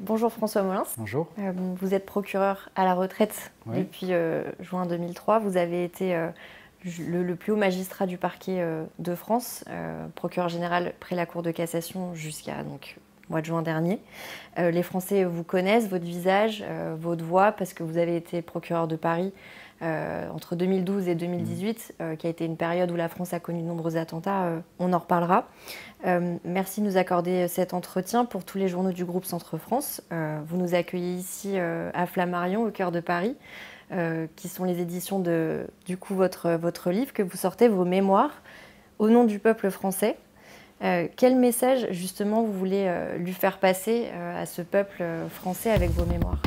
Bonjour François Molins. Bonjour. Vous êtes procureur à la retraite Oui. depuis juin 2003. Vous avez été le plus haut magistrat du parquet de France, procureur général près la Cour de cassation jusqu'à mois de juin dernier. Les Français vous connaissent, votre visage, votre voix, parce que vous avez été procureur de Paris entre 2012 et 2018, qui a été une période où la France a connu de nombreux attentats. On en reparlera. Merci de nous accorder cet entretien pour tous les journaux du groupe Centre France. Vous nous accueillez ici à Flammarion, au cœur de Paris, qui sont les éditions de votre livre que vous sortez, vos mémoires, au nom du peuple français. Quel message justement vous voulez lui faire passer à ce peuple français avec vos mémoires ?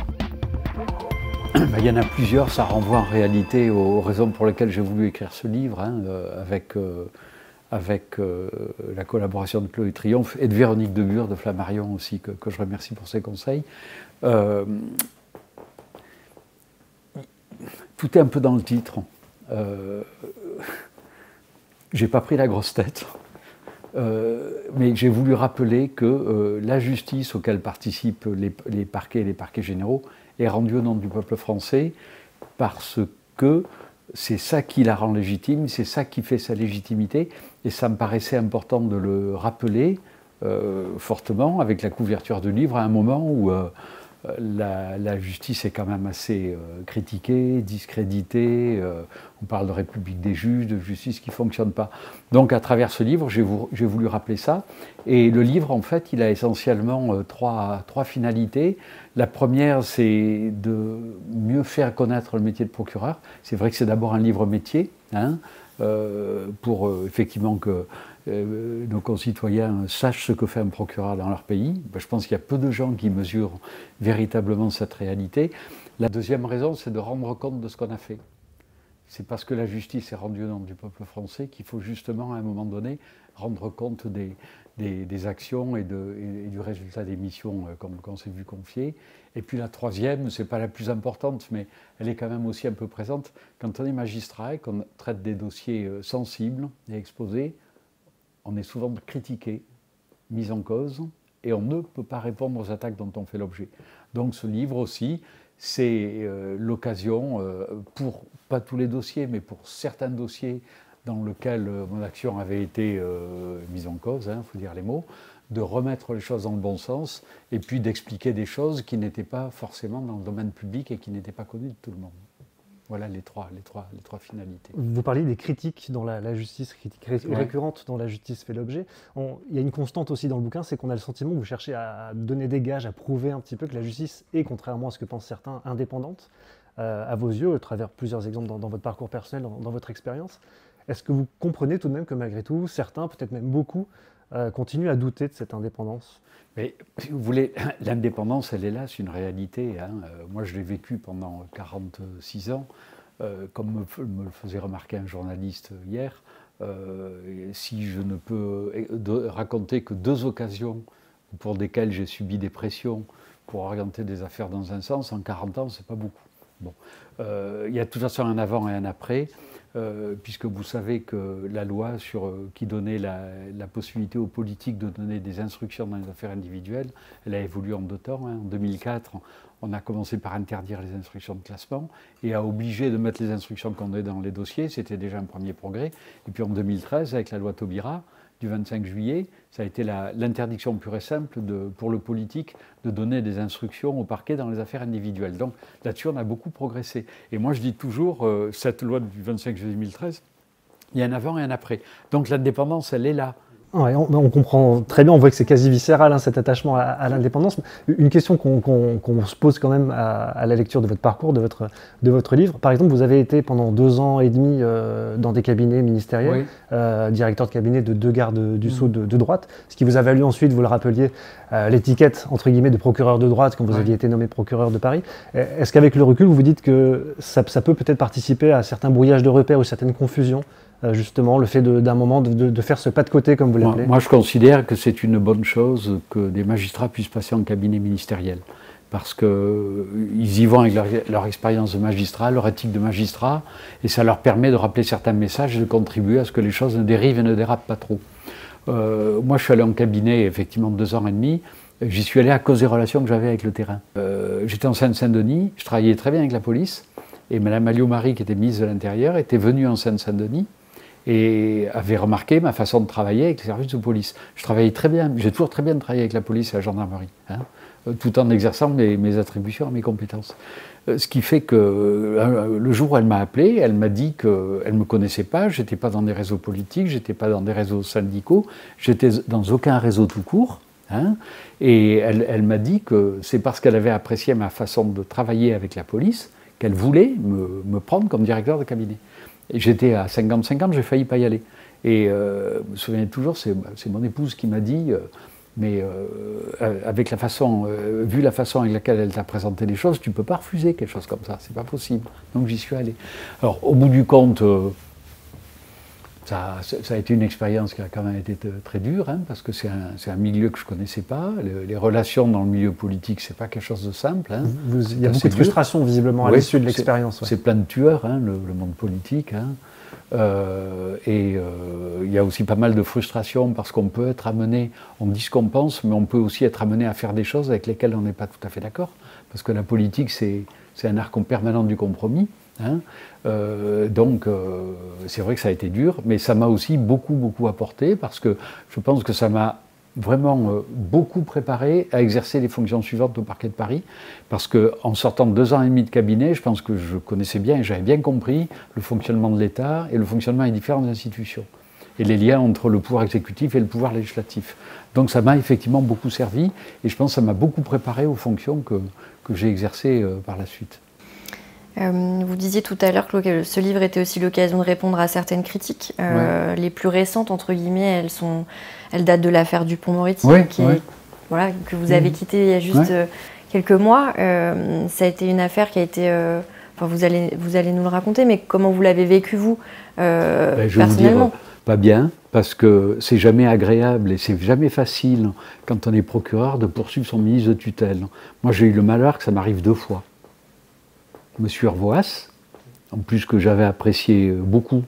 Il y en a plusieurs, ça renvoie en réalité aux raisons pour lesquelles j'ai voulu écrire ce livre, avec la collaboration de Chloé Triomphe et de Véronique Debure de Flammarion aussi, que je remercie pour ses conseils. Tout est un peu dans le titre. J'ai pas pris la grosse tête, mais j'ai voulu rappeler que la justice auquel participent les parquets et les parquets généraux est rendue au nom du peuple français parce que c'est ça qui la rend légitime, c'est ça qui fait sa légitimité, et ça me paraissait important de le rappeler fortement avec la couverture du livre à un moment où la justice est quand même assez critiquée, discréditée, on parle de république des juges, de justice qui ne fonctionne pas. Donc à travers ce livre, j'ai voulu rappeler ça, et le livre en fait, il a essentiellement trois finalités. La première, c'est de mieux faire connaître le métier de procureur. C'est vrai que c'est d'abord un livre métier, pour effectivement que nos concitoyens sachent ce que fait un procureur dans leur pays. Je pense qu'il y a peu de gens qui mesurent véritablement cette réalité. La deuxième raison, c'est de rendre compte de ce qu'on a fait. C'est parce que la justice est rendue au nom du peuple français qu'il faut justement, à un moment donné, rendre compte des actions et du résultat des missions qu'on s'est vu confier. Et puis la troisième, c'est pas la plus importante, mais elle est quand même aussi un peu présente. Quand on est magistrat et qu'on traite des dossiers sensibles et exposés, on est souvent critiqué, mis en cause, et on ne peut pas répondre aux attaques dont on fait l'objet. Donc ce livre aussi, c'est l'occasion, pour pas tous les dossiers, mais pour certains dossiers dans lesquels mon action avait été mise en cause, faut dire les mots, de remettre les choses dans le bon sens, et puis d'expliquer des choses qui n'étaient pas forcément dans le domaine public et qui n'étaient pas connues de tout le monde. Voilà les trois finalités. Vous parliez des critiques dans la justice, critiques récurrentes dont la justice fait l'objet. Il y a une constante aussi dans le bouquin, c'est qu'on a le sentiment que vous cherchez à donner des gages, à prouver un petit peu que la justice est, contrairement à ce que pensent certains, indépendante, à vos yeux, à travers plusieurs exemples dans votre parcours personnel, dans votre expérience. Est-ce que vous comprenez tout de même que malgré tout, certains, peut-être même beaucoup, continuent à douter de cette indépendance ? Mais si vous voulez, l'indépendance, elle est là, c'est une réalité. Moi, je l'ai vécu pendant 46 ans, comme me le faisait remarquer un journaliste hier. Si je ne peux raconter que 2 occasions pour lesquelles j'ai subi des pressions pour orienter des affaires dans un sens, en 40 ans, c'est pas beaucoup. Bon. Il y a de toute façon un avant et un après. Puisque vous savez que la loi qui donnait la possibilité aux politiques de donner des instructions dans les affaires individuelles, elle a évolué en 2 temps. En 2004, on a commencé par interdire les instructions de classement et a obligé de mettre les instructions qu'on donnait dans les dossiers. C'était déjà un premier progrès. Et puis en 2013, avec la loi Taubira, du 25 juillet, ça a été l'interdiction pure et simple pour le politique de donner des instructions au parquet dans les affaires individuelles. Donc là-dessus, on a beaucoup progressé. Et moi, je dis toujours, cette loi du 25 juillet 2013, il y a un avant et un après. Donc l'indépendance, elle est là. Ouais, on comprend très bien, on voit que c'est quasi viscéral, cet attachement à l'indépendance. Une question qu'on se pose quand même à la lecture de votre parcours, de votre livre. Par exemple, vous avez été pendant 2 ans et demi dans des cabinets ministériels, directeur de cabinet de 2 gardes du Sceau de droite, ce qui vous a valu ensuite, vous le rappeliez, l'étiquette entre guillemets de procureur de droite quand vous aviez été nommé procureur de Paris. Est-ce qu'avec le recul, vous vous dites que ça peut peut-être participer à certains brouillages de repères ou certaines confusions, justement, le fait d'un moment de faire ce pas de côté, comme vous l'appelez? Moi, je considère que c'est une bonne chose que des magistrats puissent passer en cabinet ministériel. Parce qu'ils y vont avec leur expérience de magistrat, leur éthique de magistrat, et ça leur permet de rappeler certains messages et de contribuer à ce que les choses ne dérivent et ne dérapent pas trop. Moi, je suis allé en cabinet, effectivement, 2 ans et demi, J'y suis allé à cause des relations que j'avais avec le terrain. J'étais en Seine-Saint-Denis, je travaillais très bien avec la police, et Mme Alliot-Marie, qui était ministre de l'Intérieur, était venue en Seine-Saint-Denis et avait remarqué ma façon de travailler avec les services de police. Je travaillais très bien, j'ai toujours très bien travaillé avec la police et la gendarmerie, hein, tout en exerçant mes attributions et mes compétences. Ce qui fait que le jour où elle m'a appelé, elle m'a dit qu'elle ne me connaissait pas, je n'étais pas dans des réseaux politiques, je n'étais pas dans des réseaux syndicaux, j'étais dans aucun réseau tout court. Hein, et elle m'a dit que c'est parce qu'elle avait apprécié ma façon de travailler avec la police qu'elle voulait me prendre comme directeur de cabinet. J'étais à 50-50, j'ai failli pas y aller. Et je me souviens toujours, c'est mon épouse qui m'a dit, avec la façon, vu la façon avec laquelle elle t'a présenté les choses, tu ne peux pas refuser quelque chose comme ça, c'est pas possible. Donc j'y suis allé. Alors au bout du compte, ça a été une expérience qui a quand même été très dure, hein, parce que c'est un milieu que je ne connaissais pas. Les relations dans le milieu politique, c'est pas quelque chose de simple. Hein. Il y a beaucoup de frustration, visiblement, à l'issue de l'expérience. C'est plein de tueurs, hein, le monde politique. Hein. Il y a aussi pas mal de frustration, parce qu'on peut être amené, on dit ce qu'on pense, mais on peut aussi être amené à faire des choses avec lesquelles on n'est pas tout à fait d'accord. Parce que la politique, c'est un art permanent du compromis. Hein. Donc c'est vrai que ça a été dur, mais ça m'a aussi beaucoup apporté, parce que je pense que ça m'a vraiment beaucoup préparé à exercer les fonctions suivantes au parquet de Paris, parce qu'en sortant de 2 ans et demi de cabinet, je pense que je connaissais bien et j'avais bien compris le fonctionnement de l'État et le fonctionnement des différentes institutions, et les liens entre le pouvoir exécutif et le pouvoir législatif. Donc ça m'a effectivement beaucoup servi, et je pense que ça m'a beaucoup préparé aux fonctions que j'ai exercées par la suite. Vous disiez tout à l'heure que ce livre était aussi l'occasion de répondre à certaines critiques. Ouais. Les plus récentes, entre guillemets, elles datent de l'affaire Dupond-Moretti, ouais, voilà, que vous avez quitté il y a juste quelques mois. Ça a été une affaire qui a été... Enfin, vous allez nous le raconter, mais comment vous l'avez vécu, vous, personnellement? Je vais vous dire, pas bien, parce que c'est jamais agréable et c'est jamais facile, quand on est procureur, de poursuivre son ministre de tutelle. Moi, j'ai eu le malheur que ça m'arrive 2 fois. Monsieur Hervoas, en plus que j'avais apprécié beaucoup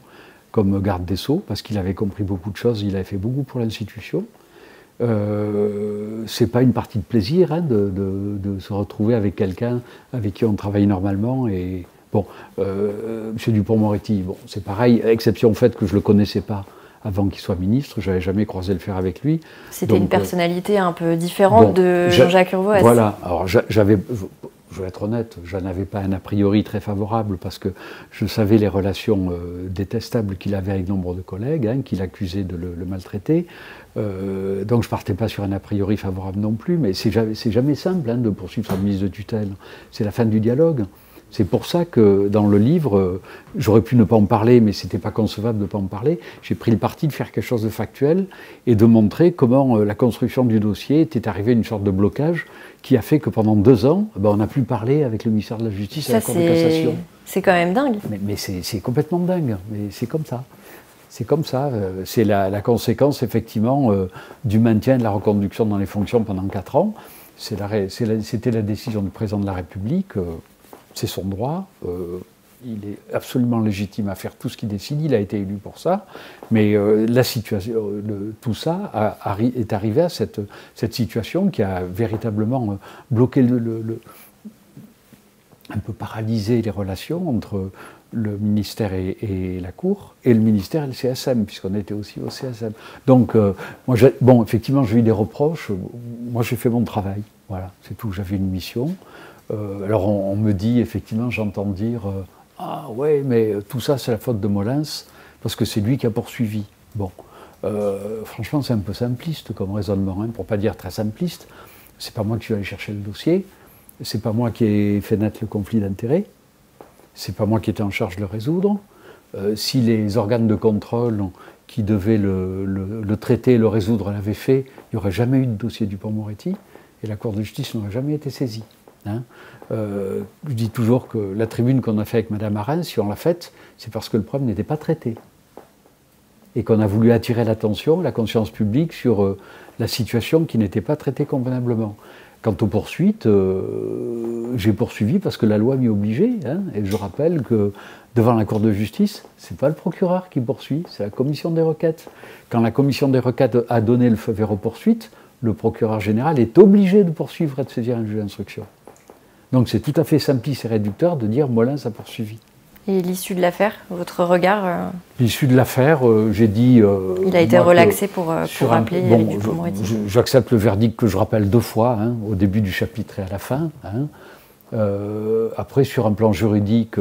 comme garde des Sceaux, parce qu'il avait compris beaucoup de choses, il avait fait beaucoup pour l'institution. C'est pas une partie de plaisir, hein, de se retrouver avec quelqu'un avec qui on travaille normalement. Et bon, Monsieur Dupond-Moretti, bon, c'est pareil, exception au fait que je le connaissais pas avant qu'il soit ministre, j'avais jamais croisé le fer avec lui. C'était une personnalité un peu différente de Jean-Jacques Hervoas. Voilà, alors j'avais... Je vais être honnête, je n'avais pas un a priori très favorable, parce que je savais les relations détestables qu'il avait avec nombre de collègues, hein, qu'il accusait de le maltraiter. Donc je ne partais pas sur un a priori favorable non plus, mais c'est jamais simple, hein, de poursuivre son ministre de tutelle. C'est la fin du dialogue. C'est pour ça que dans le livre, j'aurais pu ne pas en parler, mais ce n'était pas concevable de ne pas en parler. J'ai pris le parti de faire quelque chose de factuel et de montrer comment la construction du dossier était arrivée à une sorte de blocage qui a fait que pendant 2 ans, on n'a plus parlé avec le ministère de la Justice et la Cour de cassation. C'est quand même dingue. Mais c'est complètement dingue, mais c'est comme ça. C'est comme ça. C'est la conséquence, effectivement, du maintien de la reconduction dans les fonctions pendant 4 ans. C'était la décision du président de la République. C'est son droit, il est absolument légitime à faire tout ce qu'il décide, il a été élu pour ça, mais la situation, tout ça est arrivé à cette situation qui a véritablement bloqué, un peu paralysé les relations entre le ministère et la Cour, et le ministère et le CSM, puisqu'on était aussi au CSM. Donc, bon, effectivement, j'ai eu des reproches, moi j'ai fait mon travail, voilà, c'est tout, j'avais une mission. Alors on me dit, effectivement, j'entends dire ah ouais, mais tout ça c'est la faute de Molins, parce que c'est lui qui a poursuivi. Bon, franchement c'est un peu simpliste comme raisonnement, hein, pour ne pas dire très simpliste. C'est pas moi qui suis allé chercher le dossier, c'est pas moi qui ai fait naître le conflit d'intérêts, c'est pas moi qui étais en charge de le résoudre. Si les organes de contrôle qui devaient le traiter et le résoudre l'avaient fait, il n'y aurait jamais eu de dossier Dupond-Moretti, et la Cour de justice n'aurait jamais été saisie. Hein. Je dis toujours que la tribune qu'on a faite avec Mme Arens, si on l'a faite, c'est parce que le problème n'était pas traité. Et qu'on a voulu attirer l'attention, la conscience publique sur la situation qui n'était pas traitée convenablement. Quant aux poursuites, j'ai poursuivi parce que la loi m'y obligeait. Hein, et je rappelle que devant la Cour de justice, ce n'est pas le procureur qui poursuit, c'est la commission des requêtes. Quand la commission des requêtes a donné le feu vert aux poursuites, le procureur général est obligé de poursuivre et de saisir un juge d'instruction. Donc c'est tout à fait simpliste et réducteur de dire Molins a poursuivi. Et l'issue de l'affaire, votre regard L'issue de l'affaire, j'ai dit... il a été relaxé pour rappeler Éric Dupond-Moretti. J'accepte le verdict que je rappelle 2 fois, hein, au début du chapitre et à la fin. Hein. Après, sur un plan juridique,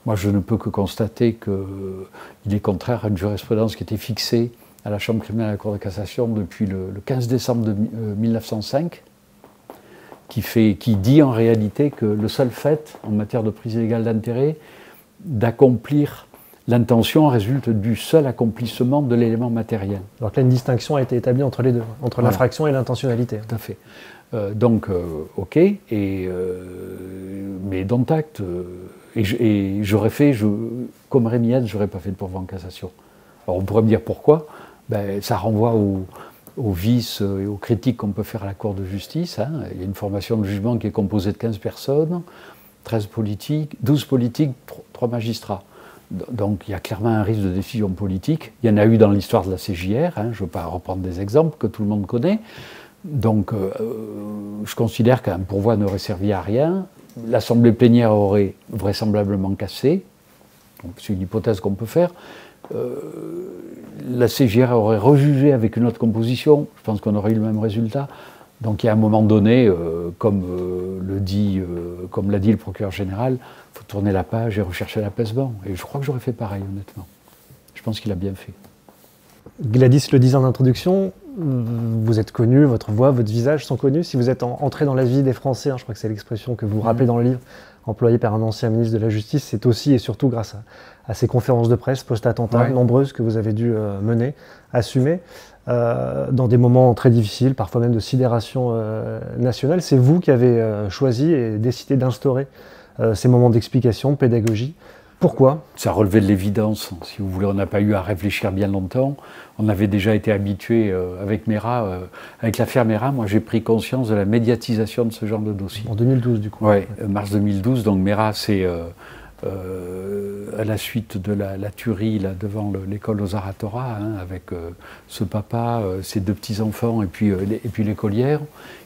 moi je ne peux que constater qu'il est contraire à une jurisprudence qui était fixée à la Chambre criminelle de la Cour de cassation depuis le 15 décembre 1905, qui dit en réalité que le seul fait, en matière de prise illégale d'intérêt, d'accomplir l'intention résulte du seul accomplissement de l'élément matériel. Alors que là, une distinction a été établie entre les deux, entre l'infraction et l'intentionnalité. Tout à fait. Ok, mais dont acte, et j'aurais fait, comme Rémi Heitz, j'aurais pas fait de pourvoi en cassation. Alors on pourrait me dire pourquoi, ça renvoie aux vices et aux critiques qu'on peut faire à la Cour de justice. Hein. Il y a une formation de jugement qui est composée de 15 personnes, 13 politiques, 12 politiques, 3 magistrats. Donc il y a clairement un risque de décision politique. Il y en a eu dans l'histoire de la CJR, hein. Je ne veux pas reprendre des exemples que tout le monde connaît. Donc je considère qu'un pourvoi n'aurait servi à rien. L'Assemblée plénière aurait vraisemblablement cassé. C'est une hypothèse qu'on peut faire. La CJR aurait rejugé avec une autre composition. Je pense qu'on aurait eu le même résultat. Donc il y a un moment donné, comme l'a dit le procureur général, il faut tourner la page et rechercher l'apaisement. Et je crois que j'aurais fait pareil, honnêtement. Je pense qu'il a bien fait. Gladys le disait en introduction, vous êtes connu, votre voix, votre visage sont connus. Si vous êtes entré dans la vie des Français, hein, je crois que c'est l'expression que vous rappelez dans le livre, employée par un ancien ministre de la Justice, c'est aussi et surtout grâce à ces conférences de presse post-attentat nombreuses que vous avez dû mener, assumer, dans des moments très difficiles, parfois même de sidération nationale. C'est vous qui avez choisi et décidé d'instaurer ces moments d'explication, de pédagogie. Pourquoi ? Ça relevait de l'évidence, si vous voulez. On n'a pas eu à réfléchir bien longtemps. On avait déjà été habitués avec Meyrat, avec l'affaire Meyrat. Moi, j'ai pris conscience de la médiatisation de ce genre de dossier. En 2012, du coup. Oui, mars 2012. Donc Meyrat, c'est à la suite de la tuerie là, devant l'école aux Arts Torah, hein, avec ce papa, ses 2 petits-enfants et puis l'écolière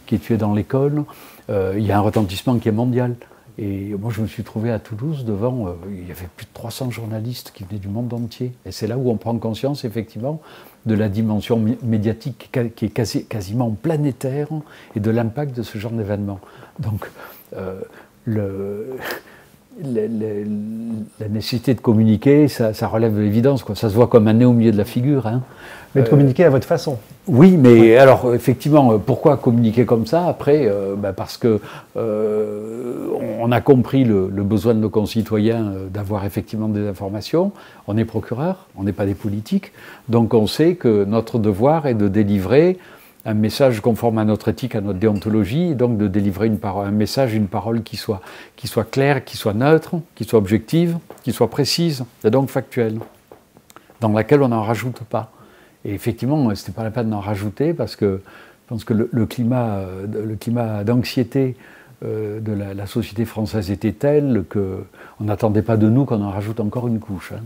qui est tuée dans l'école. Il y a un retentissement qui est mondial. Et moi, je me suis trouvé à Toulouse devant, il y avait plus de 300 journalistes qui venaient du monde entier. Et c'est là où on prend conscience, effectivement, de la dimension médiatique qui est quasiment planétaire et de l'impact de ce genre d'événement. Donc, la nécessité de communiquer, ça relève de l'évidence, quoi. Ça se voit comme un nez au milieu de la figure. Hein. Mais de communiquer à votre façon. Oui, mais alors effectivement, pourquoi communiquer comme ça? Après, parce que on a compris le besoin de nos concitoyens d'avoir effectivement des informations. On est procureur, on n'est pas des politiques, donc on sait que notre devoir est de délivrer un message conforme à notre éthique, à notre déontologie, et donc de délivrer un message, une parole qui soit claire, qui soit neutre, qui soit objective, qui soit précise, et donc factuelle, dans laquelle on n'en rajoute pas. Et effectivement, ce n'était pas la peine d'en rajouter, parce que je pense que le climat d'anxiété de la société française était tel qu'on n'attendait pas de nous qu'on en rajoute encore une couche. Hein.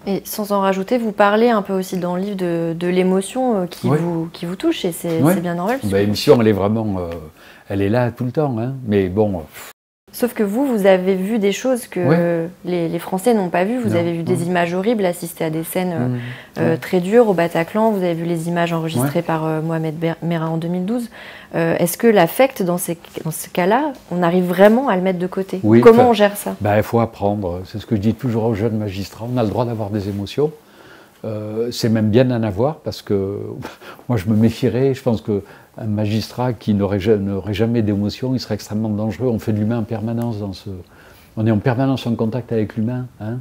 Et sans en rajouter, vous parlez un peu aussi dans le livre de l'émotion qui vous touche, et c'est bien normal. L'émotion, elle est vraiment, elle est là tout le temps, hein. Mais bon. Sauf que vous avez vu des choses que les Français n'ont pas vues. Vous avez vu des images horribles, assisté à des scènes très dures au Bataclan. Vous avez vu les images enregistrées par Mohamed Merah en 2012. Est-ce que l'affect, dans ce cas-là, on arrive vraiment à le mettre de côté? Comment on gère ça? Il faut apprendre. C'est ce que je dis toujours aux jeunes magistrats. On a le droit d'avoir des émotions. C'est même bien d'en avoir, parce que moi, je me méfierais. Je pense que un magistrat qui n'aurait jamais d'émotion, il serait extrêmement dangereux. On fait de l'humain en permanence on est en permanence en contact avec l'humain. Hein.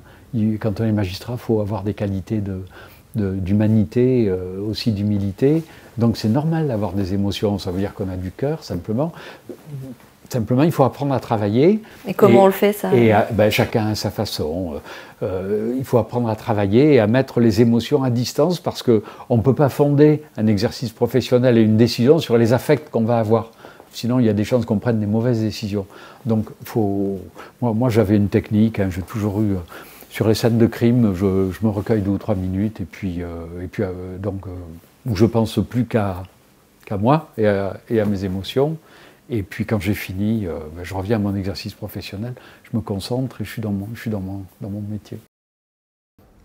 Quand on est magistrat, il faut avoir des qualités d'humanité, aussi d'humilité. Donc c'est normal d'avoir des émotions, ça veut dire qu'on a du cœur, simplement. Simplement, il faut apprendre à travailler. Et comment on le fait, ça? Chacun à sa façon. Il faut apprendre à travailler et à mettre les émotions à distance, parce qu'on ne peut pas fonder un exercice professionnel et une décision sur les affects qu'on va avoir. Sinon, il y a des chances qu'on prenne des mauvaises décisions. Donc, moi j'avais une technique, hein, j'ai toujours eu... Sur les scènes de crime, je me recueille 2 ou 3 minutes, et puis où je pense plus qu'à qu'à moi et à mes émotions. Et puis quand j'ai fini, je reviens à mon exercice professionnel, je me concentre et je suis dans mon métier.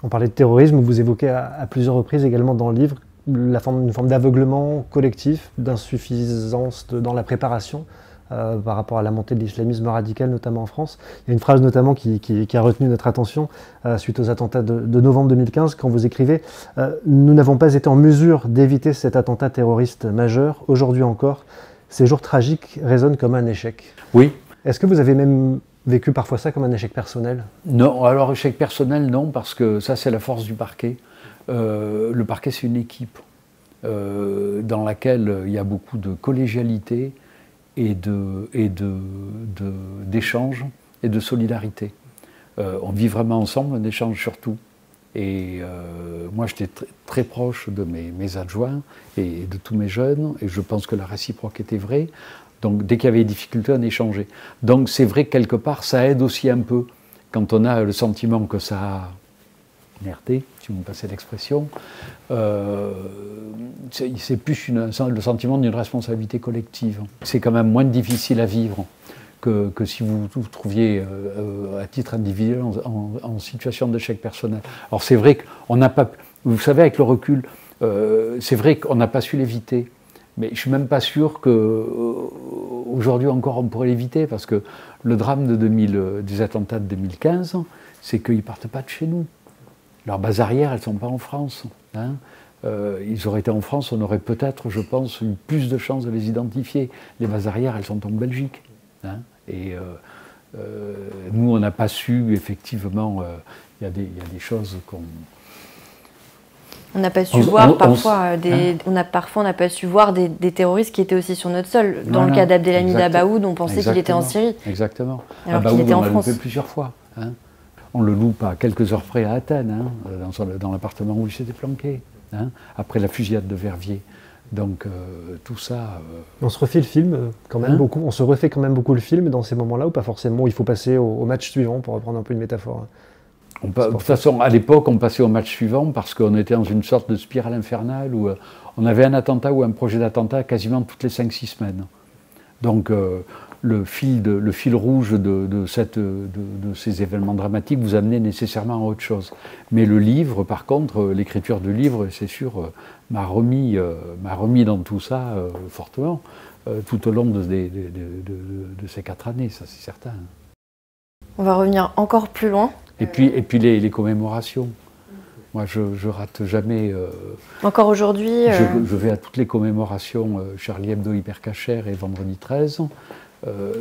On parlait de terrorisme, vous évoquez à plusieurs reprises également dans le livre une forme d'aveuglement collectif, d'insuffisance dans la préparation par rapport à la montée de l'islamisme radical, notamment en France. Il y a une phrase notamment qui a retenu notre attention suite aux attentats de novembre 2015, quand vous écrivez « Nous n'avons pas été en mesure d'éviter cet attentat terroriste majeur. Aujourd'hui encore, ces jours tragiques résonnent comme un échec. » Oui. Est-ce que vous avez même vécu parfois ça comme un échec personnel? Non, alors échec personnel, non, parce que ça, c'est la force du parquet. Le parquet, c'est une équipe dans laquelle il y a beaucoup de collégialité et d'échange et de solidarité. On vit vraiment ensemble, on échange sur tout. Et moi, j'étais très proche de mes adjoints et de tous mes jeunes, et je pense que la réciproque était vraie. Donc, dès qu'il y avait des difficultés, on échangeait. Donc, c'est vrai que quelque part, ça aide aussi un peu quand on a le sentiment que ça a merdé, si vous me passez l'expression. C'est plus le sentiment d'une responsabilité collective. C'est quand même moins difficile à vivre que si vous vous trouviez à titre individuel en situation d'échec personnel. Alors c'est vrai qu'on n'a pas, vous savez, avec le recul, c'est vrai qu'on n'a pas su l'éviter, mais je ne suis même pas sûr qu'aujourd'hui encore on pourrait l'éviter, parce que le drame des attentats de 2015, c'est qu'ils ne partent pas de chez nous. Leurs bases arrières, elles ne sont pas en France. Hein. Ils auraient été en France, on aurait peut-être, je pense, eu plus de chances de les identifier. Les bases arrières, elles sont en Belgique. Hein. Et nous, on n'a pas su, effectivement, il y a des choses qu'on... On n'a pas su voir parfois, on n'a pas su voir des terroristes qui étaient aussi sur notre sol. Dans le cas d'Abdelhamid Abaoud, on pensait qu'il était en Syrie. Exactement. Alors qu'il était en France. On l'a loupé plusieurs fois. Hein. On le loupe à quelques heures près à Athènes, hein, dans l'appartement où il s'était planqué, hein, après la fusillade de Verviers. Donc tout ça... On se refait le film quand même beaucoup, on se refait quand même beaucoup le film dans ces moments-là, ou pas forcément? Il faut passer au match suivant, pour reprendre un peu une métaphore. De toute façon, à l'époque, on passait au match suivant parce qu'on était dans une sorte de spirale infernale où on avait un attentat ou un projet d'attentat quasiment toutes les 5-6 semaines. Donc le fil rouge de ces événements dramatiques vous amenait nécessairement à autre chose. Mais le livre, par contre, l'écriture du livre, c'est sûr, m'a remis dans tout ça fortement, tout au long de ces 4 années, ça c'est certain. On va revenir encore plus loin. Et puis les commémorations. Moi, je rate jamais... Encore aujourd'hui je vais à toutes les commémorations, Charlie Hebdo, Hyper Cacher et Vendredi 13,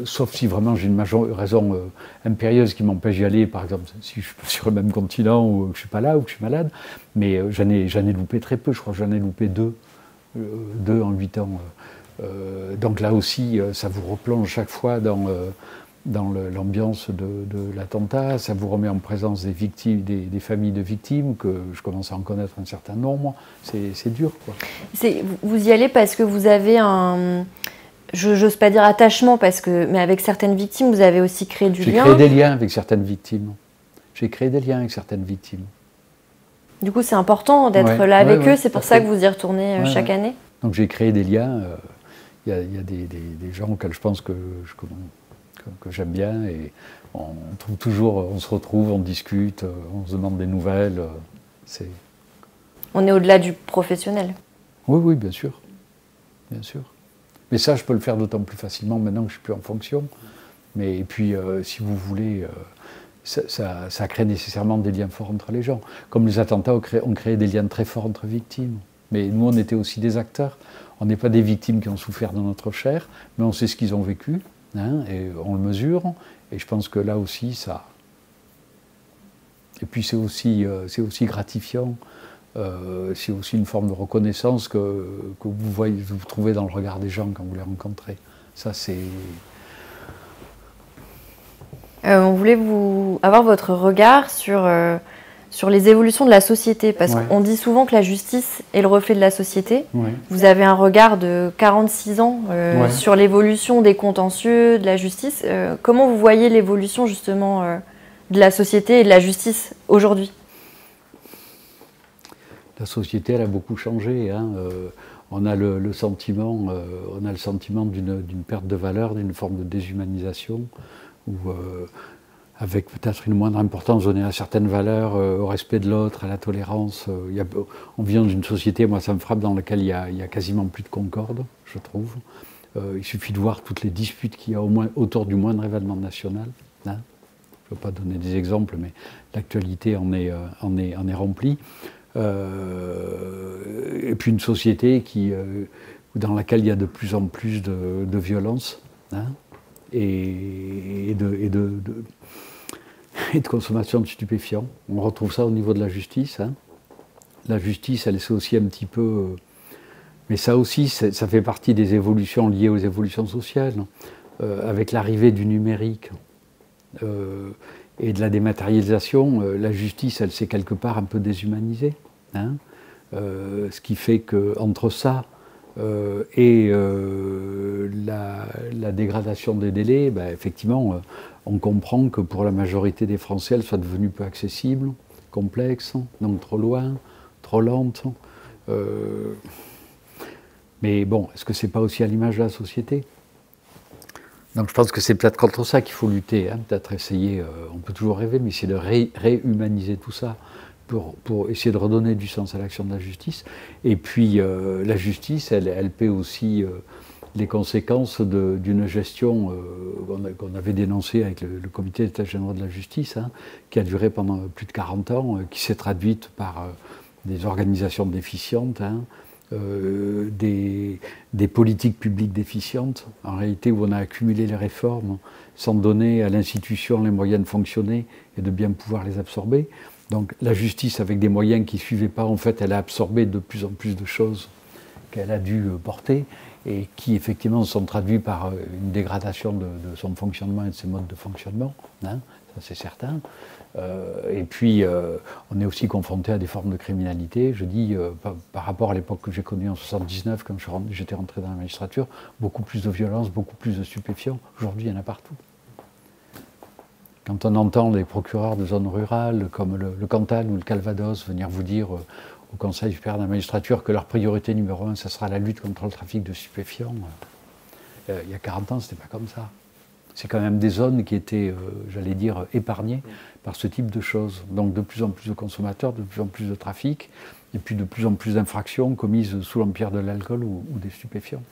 sauf si vraiment j'ai une raison impérieuse qui m'empêche d'y aller, par exemple si je suis sur le même continent ou que je ne suis pas là ou que je suis malade, mais j'en ai loupé très peu, je crois que j'en ai loupé deux en 8 ans. Donc là aussi, ça vous replonge chaque fois dans l'ambiance de l'attentat, ça vous remet en présence des victimes, des familles de victimes, que je commence à en connaître un certain nombre. C'est dur, quoi. Vous y allez parce que vous avez un... J'ose pas dire attachement, mais avec certaines victimes, vous avez aussi créé du lien. J'ai créé des liens avec certaines victimes. Du coup, c'est important d'être là avec eux, c'est pour ça que vous y retournez chaque année. Donc j'ai créé des liens. Il y a des gens auxquels je pense que j'aime bien, et on trouve toujours, on se retrouve, on discute, on se demande des nouvelles. On est au-delà du professionnel. Oui, bien sûr. Bien sûr. Mais ça, je peux le faire d'autant plus facilement maintenant que je ne suis plus en fonction. Et puis, si vous voulez, ça crée nécessairement des liens forts entre les gens. Comme les attentats ont créé des liens très forts entre victimes. Mais nous, on était aussi des acteurs. On n'est pas des victimes qui ont souffert dans notre chair, mais on sait ce qu'ils ont vécu, hein, et on le mesure. Et je pense que là aussi, ça... Et puis c'est aussi gratifiant. C'est aussi une forme de reconnaissance que vous trouvez dans le regard des gens quand vous les rencontrez. Ça, c'est... On voulait avoir votre regard sur les évolutions de la société, parce qu'on dit souvent que la justice est le reflet de la société. Ouais. Vous avez un regard de 46 ans sur l'évolution des contentieux, de la justice. Comment vous voyez l'évolution justement de la société et de la justice aujourd'hui ? La société, elle a beaucoup changé. Hein. on a le sentiment, d'une perte de valeur, d'une forme de déshumanisation, où, avec peut-être une moindre importance donnée à certaines valeurs, au respect de l'autre, à la tolérance. On vit dans une société, moi ça me frappe, dans laquelle il y a quasiment plus de concorde, je trouve. Il suffit de voir toutes les disputes qu'il y a autour du moindre événement national. Hein. Je ne veux pas donner des exemples, mais l'actualité en est remplie. Et puis une société dans laquelle il y a de plus en plus de violence, hein, et de consommation de stupéfiants. On retrouve ça au niveau de la justice. Hein. La justice, elle est aussi un petit peu... mais ça aussi, ça fait partie des évolutions liées aux évolutions sociales. Avec l'arrivée du numérique et de la dématérialisation, la justice, elle s'est quelque part un peu déshumanisée. Hein. Ce qui fait qu'entre ça et la dégradation des délais, ben, effectivement, on comprend que pour la majorité des Français, elle soit devenue peu accessible, complexe, donc trop loin, trop lente. Mais bon, est-ce que c'est pas aussi à l'image de la société ? Donc je pense que c'est peut-être contre ça qu'il faut lutter, hein, peut-être essayer, on peut toujours rêver, mais essayer de réhumaniser tout ça pour essayer de redonner du sens à l'action de la justice. Et puis la justice, elle paie aussi les conséquences d'une gestion qu'on avait dénoncée avec le comité d'état général de la justice, hein, qui a duré pendant plus de 40 ans, qui s'est traduite par des organisations déficientes, hein, des politiques publiques déficientes, en réalité où on a accumulé les réformes sans donner à l'institution les moyens de fonctionner et de bien pouvoir les absorber. Donc la justice, avec des moyens qui ne suivaient pas, en fait, elle a absorbé de plus en plus de choses qu'elle a dû porter et qui effectivement sont traduits par une dégradation de son fonctionnement et de ses modes de fonctionnement, hein, ça c'est certain. Et puis, on est aussi confronté à des formes de criminalité. Je dis, par rapport à l'époque que j'ai connue en 1979, quand j'étais rentré dans la magistrature, beaucoup plus de violence, beaucoup plus de stupéfiants. Aujourd'hui, il y en a partout. Quand on entend les procureurs de zones rurales, comme le Cantal ou le Calvados, venir vous dire au Conseil supérieur de la magistrature que leur priorité numéro 1, ce sera la lutte contre le trafic de stupéfiants, il y a 40 ans, ce n'était pas comme ça. C'est quand même des zones qui étaient, j'allais dire, épargnées par ce type de choses. Donc de plus en plus de consommateurs, de plus en plus de trafic, et puis de plus en plus d'infractions commises sous l'empire de l'alcool ou des stupéfiants.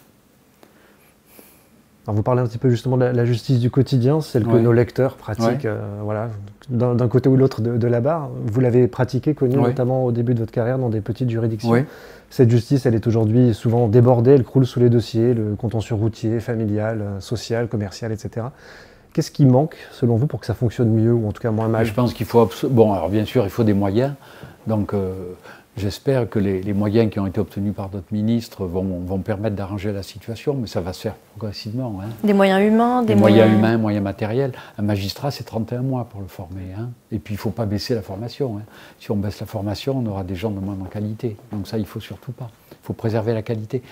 Alors vous parlez un petit peu justement de la justice du quotidien, celle que nos lecteurs pratiquent, voilà, d'un côté ou l'autre de la barre. Vous l'avez pratiquée, connue notamment au début de votre carrière dans des petites juridictions. Cette justice, elle est aujourd'hui souvent débordée, elle croule sous les dossiers, le contentieux routier, familial, social, commercial, etc. Qu'est-ce qui manque, selon vous, pour que ça fonctionne mieux, ou en tout cas moins mal ? Je pense qu'il faut... Bon, alors bien sûr, il faut des moyens. Donc, j'espère que les moyens qui ont été obtenus par d'autres ministres vont permettre d'arranger la situation, mais ça va se faire progressivement. Hein. Des moyens humains, des moyens humains, moyens matériels. Un magistrat, c'est 31 mois pour le former. Hein. Et puis, il ne faut pas baisser la formation. Hein. Si on baisse la formation, on aura des gens de moindre qualité. Donc ça, il ne faut surtout pas. Il faut préserver la qualité.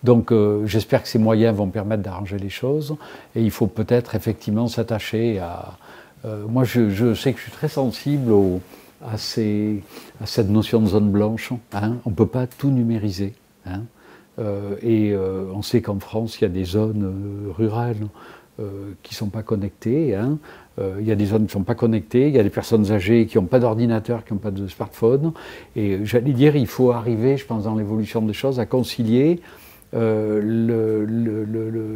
Donc, j'espère que ces moyens vont permettre d'arranger les choses. Et il faut peut-être effectivement s'attacher à... moi, je sais que je suis très sensible à cette notion de zone blanche. Hein. On ne peut pas tout numériser. Hein. On sait qu'en France, il y a des zones rurales qui ne sont pas connectées. Hein. Il y a des zones qui ne sont pas connectées, il y a des personnes âgées qui n'ont pas d'ordinateur, qui n'ont pas de smartphone. Et j'allais dire, il faut arriver, je pense, dans l'évolution des choses, à concilier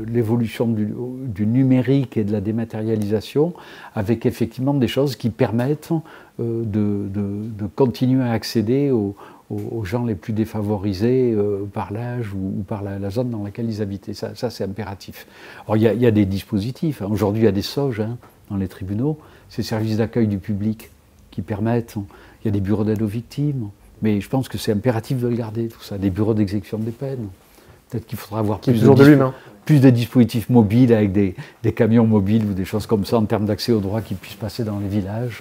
l'évolution du numérique et de la dématérialisation avec effectivement des choses qui permettent de continuer à accéder aux gens les plus défavorisés par l'âge ou par la zone dans laquelle ils habitent. Et ça c'est impératif. Alors il y a des dispositifs. Hein. Aujourd'hui, il y a des SOG dans les tribunaux, ces services d'accueil du public qui permettent. Il y a des bureaux d'aide aux victimes. Mais je pense que c'est impératif de le garder, tout ça. Des bureaux d'exécution des peines. Peut-être qu'il faudra avoir plus de dispositifs mobiles avec des camions mobiles ou des choses comme ça en termes d'accès aux droits qui puissent passer dans les villages.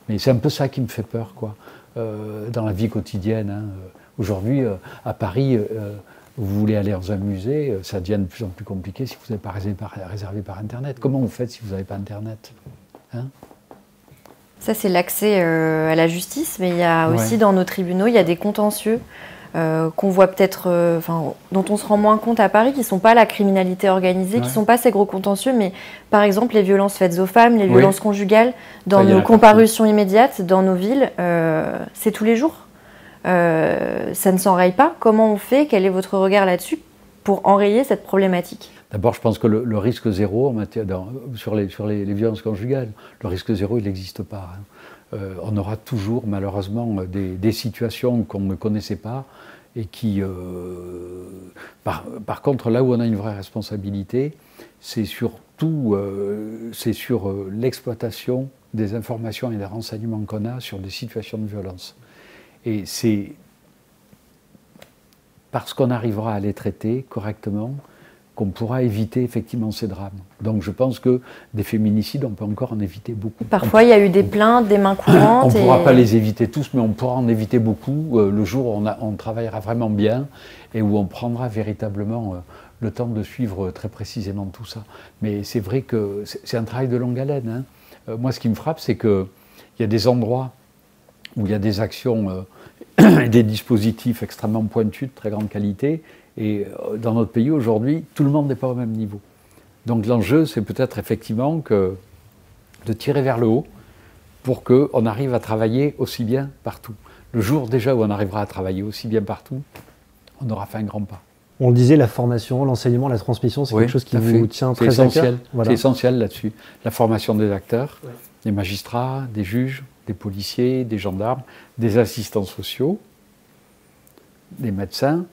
Mais c'est un peu ça qui me fait peur, quoi, dans la vie quotidienne. Hein. Aujourd'hui, à Paris, vous voulez aller dans un musée, ça devient de plus en plus compliqué si vous n'avez pas réservé par Internet. Comment vous faites si vous n'avez pas Internet, hein? Ça, c'est l'accès à la justice, mais il y a aussi dans nos tribunaux, il y a des contentieux qu'on voit peut-être, dont on se rend moins compte à Paris, qui ne sont pas la criminalité organisée, qui ne sont pas ces gros contentieux, mais par exemple les violences faites aux femmes, les violences conjugales, dans nos comparutions immédiates, dans nos villes, c'est tous les jours. Ça ne s'enraye pas. Comment on fait? Quel est votre regard là-dessus pour enrayer cette problématique? D'abord, je pense que le risque zéro en matière sur les violences conjugales, le risque zéro, il n'existe pas. On aura toujours, malheureusement, des situations qu'on ne connaissait pas et qui... Par contre, là où on a une vraie responsabilité, c'est surtout sur l'exploitation des informations et des renseignements qu'on a sur des situations de violence. Et c'est parce qu'on arrivera à les traiter correctement qu'on pourra éviter effectivement ces drames. Donc je pense que des féminicides, on peut encore en éviter beaucoup. Parfois, il y a eu des plaintes, des mains courantes. On ne pourra pas les éviter tous, mais on pourra en éviter beaucoup le jour où on travaillera vraiment bien et où on prendra véritablement le temps de suivre très précisément tout ça. Mais c'est vrai que c'est un travail de longue haleine. Moi, ce qui me frappe, c'est qu'il y a des endroits où il y a des actions et des dispositifs extrêmement pointus, de très grande qualité, et dans notre pays aujourd'hui, tout le monde n'est pas au même niveau. Donc l'enjeu, c'est peut-être effectivement de tirer vers le haut pour qu'on arrive à travailler aussi bien partout. Le jour déjà où on arrivera à travailler aussi bien partout, on aura fait un grand pas. On le disait, la formation, l'enseignement, la transmission, c'est quelque chose qui vous tient très à cœur. Voilà. C'est essentiel là-dessus. La formation des acteurs, des magistrats, des juges, des policiers, des gendarmes, des assistants sociaux, des médecins,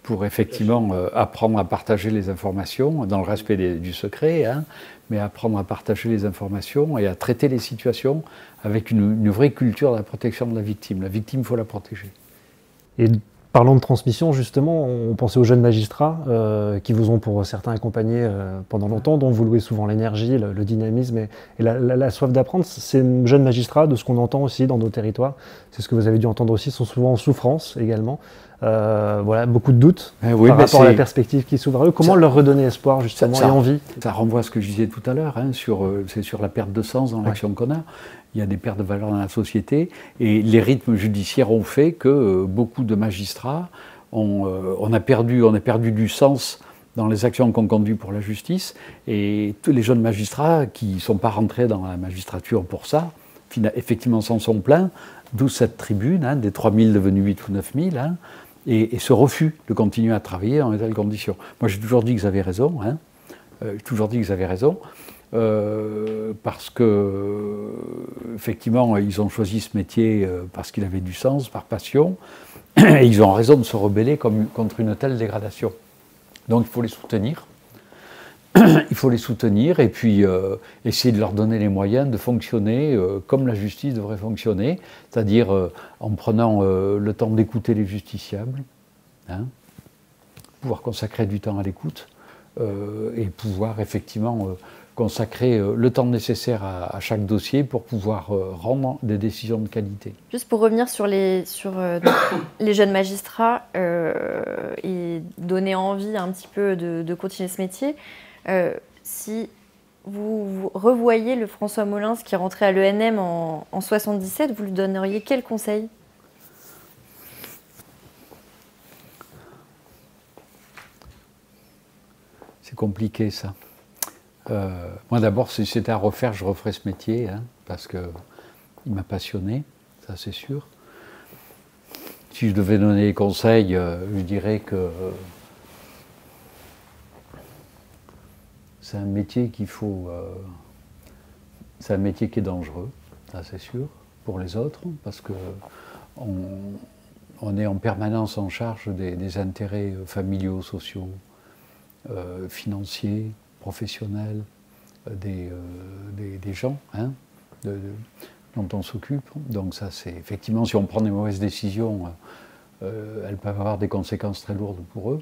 pour effectivement apprendre à partager les informations dans le respect du secret, mais apprendre à partager les informations et à traiter les situations avec une vraie culture de la protection de la victime. La victime, il faut la protéger. Et parlons de transmission, justement, on pensait aux jeunes magistrats qui vous ont pour certains accompagnés pendant longtemps, dont vous louez souvent l'énergie, le dynamisme et la soif d'apprendre. Ces jeunes magistrats, de ce qu'on entend aussi dans nos territoires, c'est ce que vous avez dû entendre aussi, sont souvent en souffrance également. Voilà, beaucoup de doutes par rapport à la perspective qui s'ouvre à eux. Comment leur redonner espoir justement et envie? Ça renvoie à ce que je disais tout à l'heure, c'est sur la perte de sens dans l'action qu'on a. Il y a des pertes de valeur dans la société et les rythmes judiciaires ont fait que beaucoup de magistrats on a perdu du sens dans les actions qu'on conduit pour la justice, et tous les jeunes magistrats qui ne sont pas rentrés dans la magistrature pour ça, effectivement s'en sont plaints, d'où cette tribune, des 3000 devenus 8 ou 9000, et ce refus de continuer à travailler dans de telles conditions. Moi j'ai toujours dit que j'avais raison, parce que effectivement ils ont choisi ce métier parce qu'il avait du sens, par passion, et ils ont raison de se rebeller contre une telle dégradation. Donc il faut les soutenir. Il faut les soutenir et puis essayer de leur donner les moyens de fonctionner comme la justice devrait fonctionner, c'est-à-dire en prenant le temps d'écouter les justiciables, pouvoir consacrer du temps à l'écoute et pouvoir effectivement consacrer le temps nécessaire à chaque dossier pour pouvoir rendre des décisions de qualité. Juste pour revenir sur les jeunes magistrats et donner envie un petit peu de continuer ce métier, si vous revoyez le François Molins qui est rentré à l'ENM en 77, vous lui donneriez quel conseil? C'est compliqué ça. Moi d'abord, si c'était à refaire, je referais ce métier, parce qu'il m'a passionné, ça c'est sûr. Si je devais donner des conseils, je dirais que c'est un métier qu'il faut... c'est un métier qui est dangereux, ça c'est sûr, pour les autres, parce qu'on est en permanence en charge des intérêts familiaux, sociaux, financiers, professionnels, des gens dont on s'occupe. Donc ça c'est effectivement, si on prend des mauvaises décisions, elles peuvent avoir des conséquences très lourdes pour eux.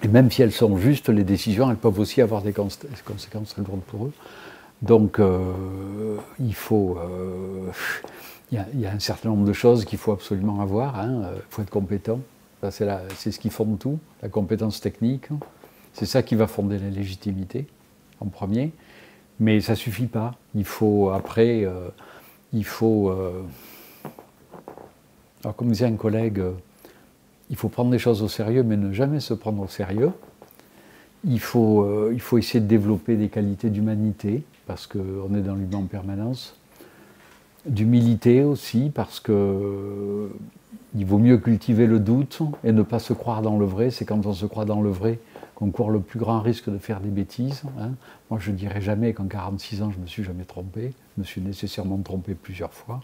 Et même si elles sont justes, les décisions, elles peuvent aussi avoir des conséquences très lourdes pour eux. Donc il faut... il y a un certain nombre de choses qu'il faut absolument avoir. Il faut être compétent. C'est ce qui fonde tout, la compétence technique. C'est ça qui va fonder la légitimité, en premier. Mais ça ne suffit pas. Il faut, après, alors comme disait un collègue, il faut prendre les choses au sérieux, mais ne jamais se prendre au sérieux. Il faut essayer de développer des qualités d'humanité, parce qu'on est dans l'humain en permanence. D'humilité aussi, parce que il vaut mieux cultiver le doute et ne pas se croire dans le vrai. C'est quand on se croit dans le vrai qu'on court le plus grand risque de faire des bêtises. Hein. Moi, je ne dirais jamais qu'en 46 ans, je ne me suis jamais trompé. Je me suis nécessairement trompé plusieurs fois.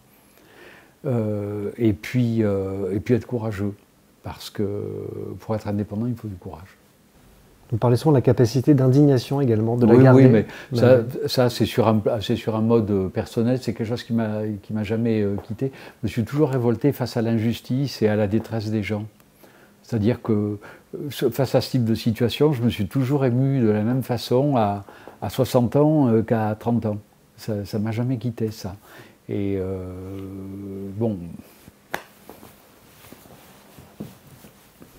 Et puis être courageux, parce que pour être indépendant, il faut du courage. Vous parlez souvent de la capacité d'indignation également, de la garder. Oui, mais ça c'est sur un mode personnel, c'est quelque chose qui m'a jamais quitté. Je me suis toujours révolté face à l'injustice et à la détresse des gens. C'est-à-dire que face à ce type de situation, je me suis toujours ému de la même façon à 60 ans qu'à 30 ans. Ça ne m'a jamais quitté, ça. Et bon...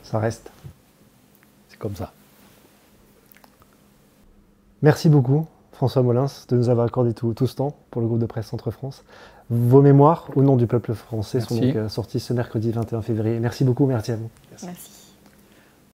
Ça reste. C'est comme ça. Merci beaucoup, François Molins, de nous avoir accordé tout ce temps pour le groupe de presse Centre-France. Vos mémoires, au nom du peuple français, sont donc sorties ce mercredi 21 février. Merci beaucoup, merci à vous. Merci.